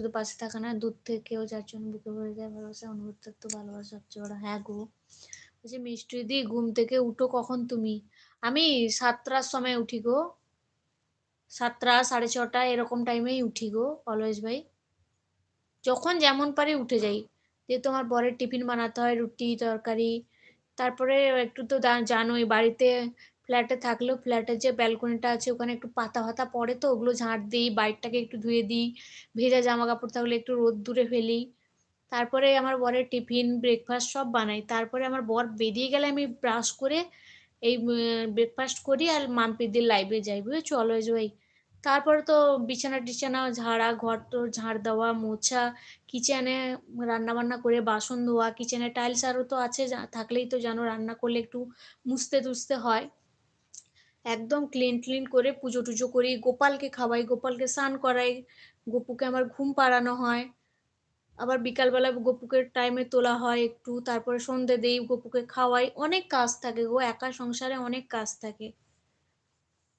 শুধু পাশে থাকা না, দূর থেকেও যার জন্য বুকে ভরে যায় ভালোবাসা, অনুভূতির তো ভালোবাসা সবচেয়ে বড়। হ্যাঁ গো, বলছি মিষ্টি দি ঘুম থেকে উঠো কখন তুমি? আমি 7টার সময় উঠি গো। 7টা 6:30 এরকম টাইমেই উঠি গো অলওয়েজ ভাই। যখন যেমন পারি উঠে যাই। যেহেতু আমার বরের টিফিন বানাতে হয়, রুটি, তরকারি। তারপরে একটু তো জানোই বাড়িতে ফ্ল্যাটে থাকলেও ফ্ল্যাটের যে ব্যালকনিটা আছে ওখানে একটু পাতা-ফাতা পড়ে তো ওগুলো ঝাঁট দিই, বাইরটাকে একটু ধুয়ে দিই। ভেজা জামাকাপড় থাকলে একটু রোদ্দুরে ফেলি। তারপরে আমার বরের টিফিন, ব্রেকফাস্ট সব বানাই। তারপরে আমার বর বেরিয়ে গেলে আমি ব্রাশ করে এই ব্রেকফাস্ট করি আর মাম্পিদের লাইব্রেরি যাই, বুঝেছো অলওয়েজ ওই। তারপরে তো বিছানা-টিছানা ঝাড়া, ঘর-টর ঝাড় দেওয়া, মোছা, কিচেনে রান্নাবান্না করে বাসন ধোয়া, কিচেনে টাইলস আরও তো আছে, থাকলেই তো জানো রান্না করলে একটু মুছতে-টুছতে হয়। একদম ক্লিন করে পুজো-টুজো করি, গোপালকে খাওয়াই, গোপালকে স্নান করাই, গপুকে আমার ঘুম পাড়ানো হয়। আবার বিকালবেলা গপুকে টাইমে তোলা হয় একটু, তারপরে সন্ধে দেই, গপুকে খাওয়াই। অনেক কাজ থাকে গো, একা সংসারে অনেক কাজ থাকে।